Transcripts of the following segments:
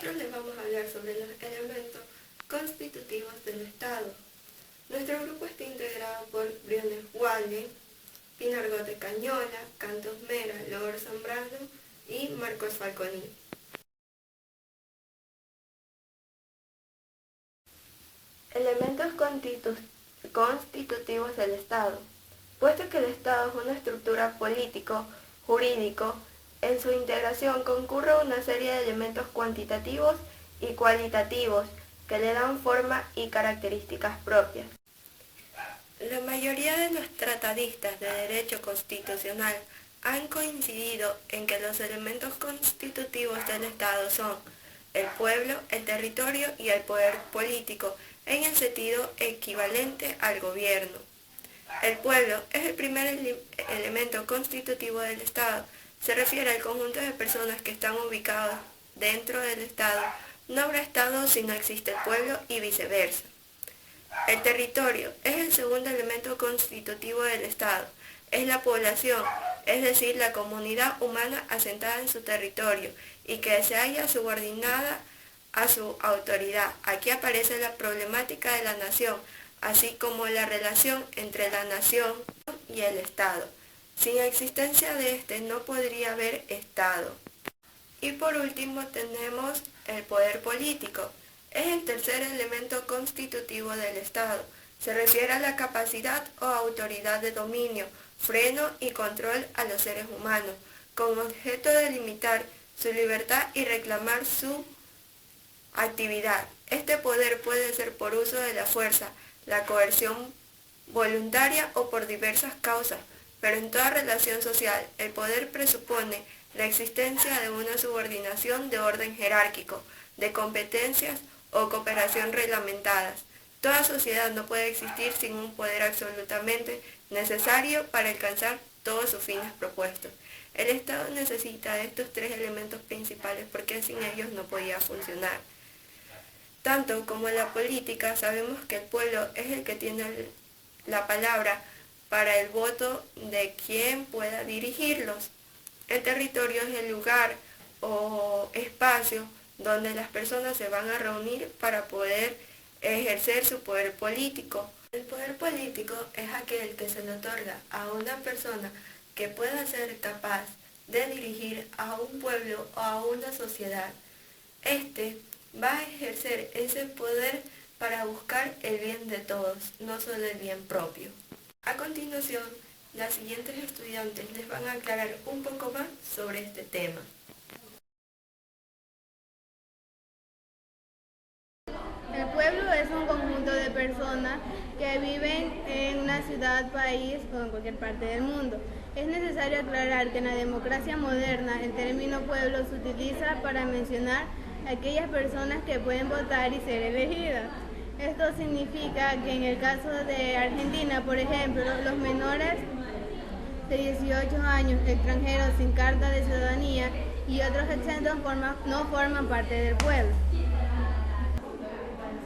nosotros les vamos a hablar sobre los elementos constitutivos del Estado. Nuestro grupo está integrado por Briones Walden, Pinar Gote Cañola, Cantos Mera, Logor Zambrano y Marcos Falconi. Elementos constitutivos del Estado. Puesto que el Estado es una estructura político-jurídico, en su integración concurre una serie de elementos cuantitativos y cualitativos que le dan forma y características propias. La mayoría de los tratadistas de derecho constitucional han coincidido en que los elementos constitutivos del Estado son el pueblo, el territorio y el poder político, en el sentido equivalente al gobierno. El pueblo es el primer elemento constitutivo del Estado. Se refiere al conjunto de personas que están ubicadas dentro del Estado. No habrá Estado si no existe el pueblo y viceversa. El territorio es el segundo elemento constitutivo del Estado. Es la población, es decir, la comunidad humana asentada en su territorio y que se halla subordinada a su autoridad. Aquí aparece la problemática de la nación, así como la relación entre la nación y el Estado. Sin existencia de este no podría haber Estado. Y por último tenemos el poder político. Es el tercer elemento constitutivo del Estado. Se refiere a la capacidad o autoridad de dominio, freno y control a los seres humanos, con objeto de limitar su libertad y reclamar su actividad. Este poder puede ser por uso de la fuerza, la coerción voluntaria o por diversas causas, pero en toda relación social el poder presupone la existencia de una subordinación de orden jerárquico, de competencias o cooperación reglamentadas. Toda sociedad no puede existir sin un poder absolutamente necesario para alcanzar todos sus fines propuestos. El Estado necesita de estos tres elementos principales porque sin ellos no podía funcionar. Tanto como en la política, sabemos que el pueblo es el que tiene la palabra para el voto de quien pueda dirigirlos. El territorio es el lugar o espacio donde las personas se van a reunir para poder ejercer su poder político. El poder político es aquel que se le otorga a una persona que pueda ser capaz de dirigir a un pueblo o a una sociedad. Este va a ejercer ese poder para buscar el bien de todos, no solo el bien propio. A continuación, las siguientes estudiantes les van a aclarar un poco más sobre este tema. El pueblo es un conjunto de personas que viven en una ciudad, país o en cualquier parte del mundo. Es necesario aclarar que en la democracia moderna el término pueblo se utiliza para mencionar a aquellas personas que pueden votar y ser elegidas. Esto significa que en el caso de Argentina, por ejemplo, los menores de 18 años, extranjeros sin carta de ciudadanía y otros exentos no forman parte del pueblo.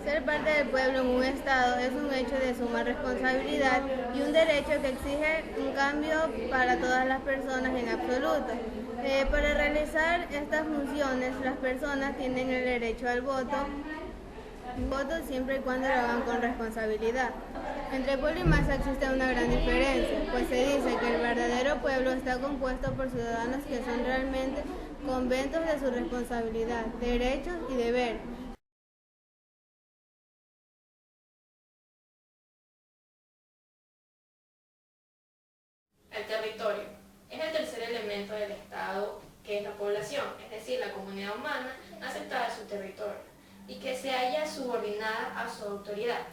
Ser parte del pueblo en un Estado es un hecho de suma responsabilidad y un derecho que exige un cambio para todas las personas en absoluto. Para realizar estas funciones, las personas tienen el derecho al voto siempre y cuando lo hagan con responsabilidad. Entre pueblo y masa existe una gran diferencia, pues se dice que el verdadero pueblo está compuesto por ciudadanos que son realmente conventos de su responsabilidad, derechos y deberes. El territorio es el tercer elemento del Estado, que es la población, es decir, la comunidad humana asentada en su territorio y que se halla subordinada a su autoridad.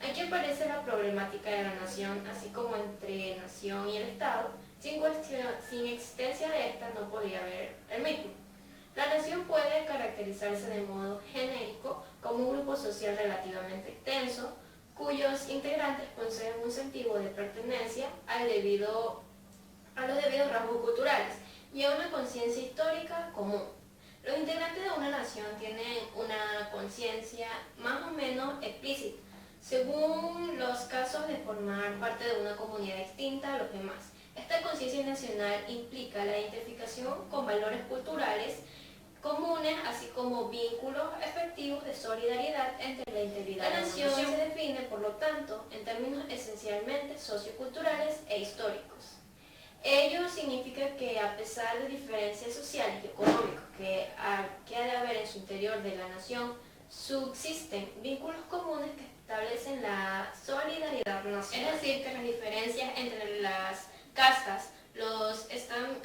Aquí aparece la problemática de la nación, así como entre nación y el Estado. Sin existencia de esta no podía haber el mismo. La nación puede caracterizarse de modo genérico como un grupo social relativamente extenso, cuyos integrantes poseen un sentido de pertenencia a los debidos rasgos culturales y a una conciencia histórica común. Los integrantes de una nación tienen una conciencia más o menos explícita, según los casos de formar parte de una comunidad distinta a los demás. Esta conciencia nacional implica la identificación con valores culturales comunes, así como vínculos efectivos de solidaridad entre la integridad. La nación se define, por lo tanto, en términos esencialmente socioculturales e históricos. Ello significa que a pesar de diferencias sociales y económicas que ha de haber en su interior de la nación, subsisten vínculos comunes que establecen la solidaridad nacional. Es decir, que las diferencias entre las castas los estamos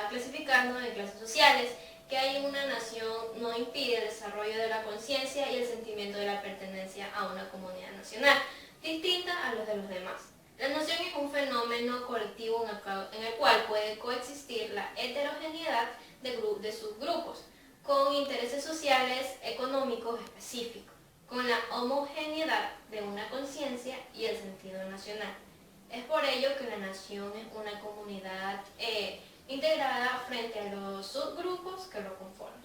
clasificando en clases sociales, que hay en una nación no impide el desarrollo de la conciencia y el sentimiento de la pertenencia a una comunidad nacional, distinta a los de los demás. La nación es un fenómeno colectivo en el cual puede coexistir la heterogeneidad de subgrupos, con intereses sociales, económicos específicos, con la homogeneidad de una conciencia y el sentido nacional. Es por ello que la nación es una comunidad integrada frente a los subgrupos que lo conforman.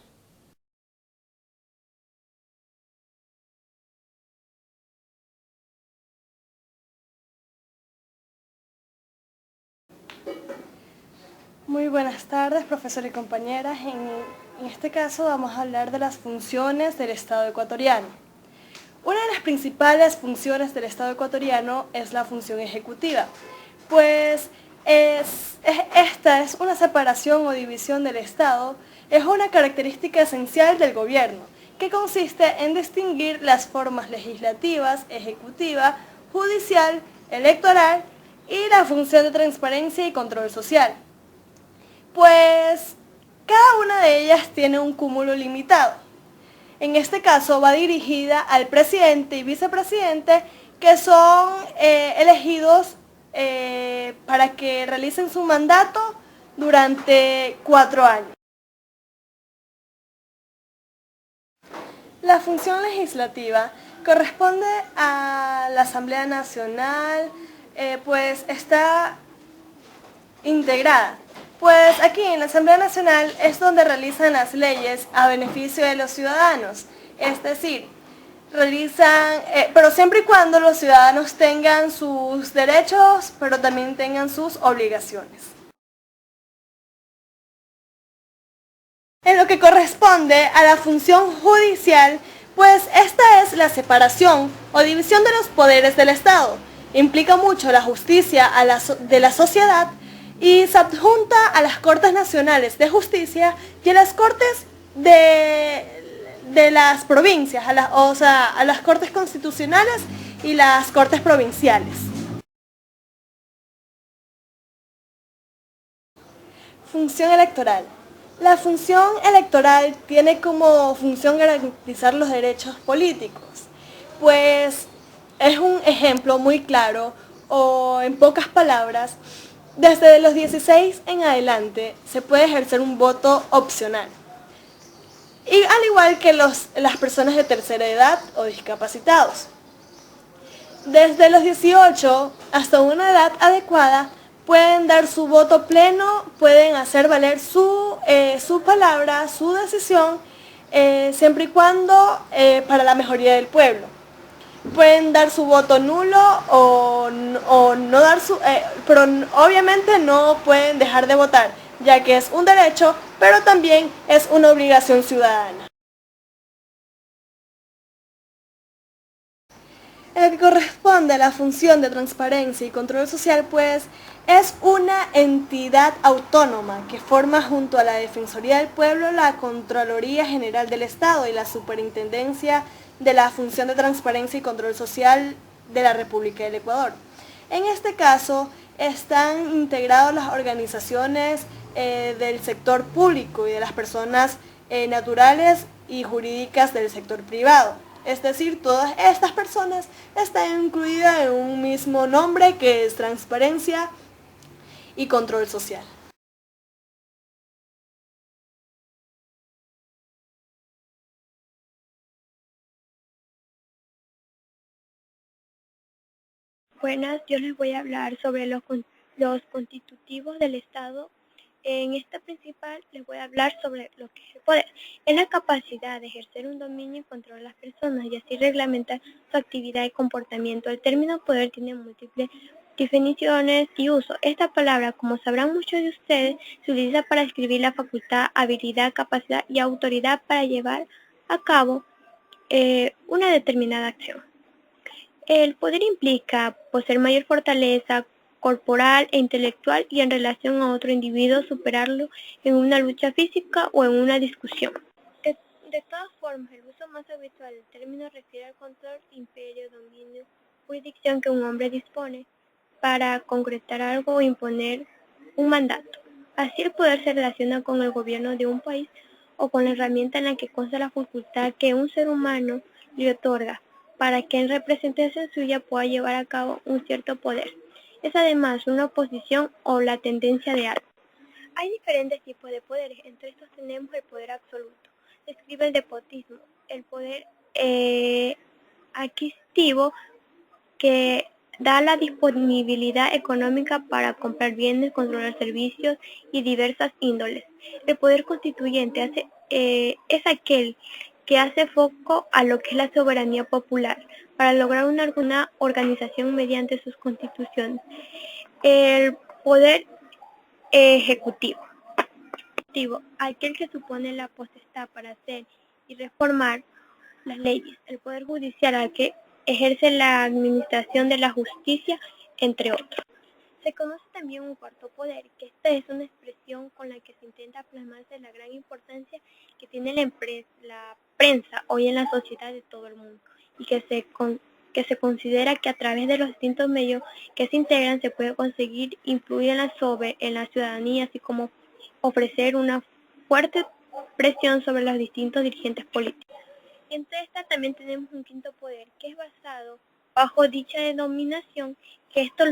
Muy buenas tardes, profesor y compañeras. En este caso vamos a hablar de las funciones del Estado ecuatoriano. Una de las principales funciones del Estado ecuatoriano es la función ejecutiva, pues esta es una separación o división del Estado, es una característica esencial del gobierno, que consiste en distinguir las formas legislativas, ejecutiva, judicial, electoral y la función de transparencia y control social. Pues cada una de ellas tiene un cúmulo limitado. En este caso va dirigida al presidente y vicepresidente, que son elegidos para que realicen su mandato durante 4 años. La función legislativa corresponde a la Asamblea Nacional, pues está integrada. Pues aquí en la Asamblea Nacional es donde realizan las leyes a beneficio de los ciudadanos, es decir, realizan, pero siempre y cuando los ciudadanos tengan sus derechos, pero también tengan sus obligaciones. En lo que corresponde a la función judicial, pues esta es la separación o división de los poderes del Estado. Implica mucho la justicia de la sociedad y se adjunta a las Cortes Nacionales de Justicia y a las Cortes de las provincias, a las Cortes Constitucionales y las Cortes Provinciales. Función electoral. La función electoral tiene como función garantizar los derechos políticos, pues es un ejemplo muy claro, o en pocas palabras, desde los 16 en adelante se puede ejercer un voto opcional. Y al igual que las personas de tercera edad o discapacitados. Desde los 18 hasta una edad adecuada pueden dar su voto pleno, pueden hacer valer su palabra, su decisión, siempre y cuando para la mejoría del pueblo. Pueden dar su voto nulo o no dar pero obviamente no pueden dejar de votar, ya que es un derecho, pero también es una obligación ciudadana. En lo que corresponde a la función de transparencia y control social, pues es una entidad autónoma que forma junto a la Defensoría del Pueblo, la Contraloría General del Estado y la Superintendencia de la Función de Transparencia y Control Social de la República del Ecuador. En este caso están integradas las organizaciones del sector público y de las personas naturales y jurídicas del sector privado. Es decir, todas estas personas están incluidas en un mismo nombre, que es transparencia y control social. Buenas, yo les voy a hablar sobre los constitutivos del Estado. En esta principal les voy a hablar sobre lo que es el poder. Es la capacidad de ejercer un dominio y control de las personas y así reglamentar su actividad y comportamiento. El término poder tiene múltiples Definiciones y uso. Esta palabra, como sabrán muchos de ustedes, se utiliza para describir la facultad, habilidad, capacidad y autoridad para llevar a cabo una determinada acción. El poder implica poseer mayor fortaleza corporal e intelectual y en relación a otro individuo superarlo en una lucha física o en una discusión. De todas formas, el uso más habitual del término refiere al control, imperio, dominio, jurisdicción que un hombre dispone para concretar algo o imponer un mandato. Así el poder se relaciona con el gobierno de un país o con la herramienta en la que consta la facultad que un ser humano le otorga para que en representación suya pueda llevar a cabo un cierto poder. Es además una oposición o la tendencia de algo. Hay diferentes tipos de poderes, entre estos tenemos el poder absoluto, describe el despotismo, el poder adquisitivo que da la disponibilidad económica para comprar bienes, controlar servicios y diversas índoles. El poder constituyente es aquel que hace foco a lo que es la soberanía popular para lograr una organización mediante sus constituciones. El poder ejecutivo, aquel que supone la potestad para hacer y reformar las leyes. El poder judicial, al que ejerce la administración de la justicia, entre otros. Se conoce también un cuarto poder, que esta es una expresión con la que se intenta plasmarse la gran importancia que tiene la prensa hoy en la sociedad de todo el mundo y que se considera que a través de los distintos medios que se integran se puede conseguir influir en la ciudadanía, así como ofrecer una fuerte presión sobre los distintos dirigentes políticos. Entre estas también tenemos un quinto poder, que es basado bajo dicha denominación, que esto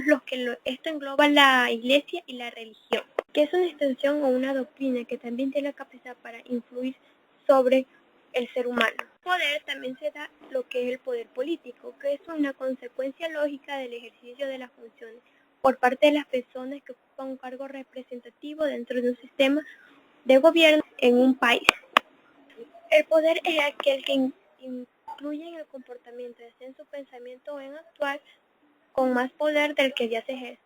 engloba la iglesia y la religión, que es una extensión o una doctrina que también tiene la capacidad para influir sobre el ser humano. Poder también se da lo que es el poder político, que es una consecuencia lógica del ejercicio de las funciones por parte de las personas que ocupan un cargo representativo dentro de un sistema de gobierno en un país. El poder es aquel que incluye en el comportamiento, ya sea en su pensamiento o en actuar, con más poder del que ya se ejerce.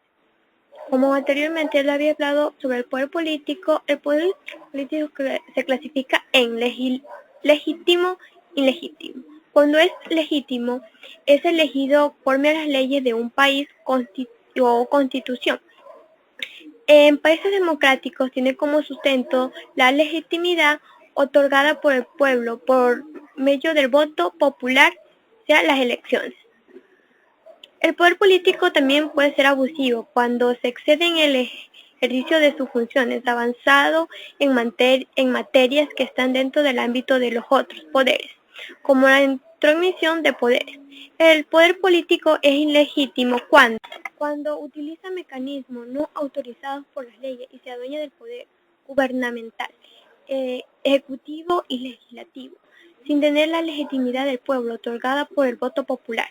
Como anteriormente le había hablado sobre el poder político se clasifica en legítimo y ilegítimo. Cuando es legítimo, es elegido conforme a las leyes de un país o constitución. En países democráticos tiene como sustento la legitimidad otorgada por el pueblo por medio del voto popular, o sea, las elecciones. El poder político también puede ser abusivo cuando se excede en el ejercicio de sus funciones, avanzado en materias que están dentro del ámbito de los otros poderes, como la intromisión de poderes. El poder político es ilegítimo cuando utiliza mecanismos no autorizados por las leyes y se adueña del poder gubernamental, ejecutivo y legislativo, sin tener la legitimidad del pueblo otorgada por el voto popular.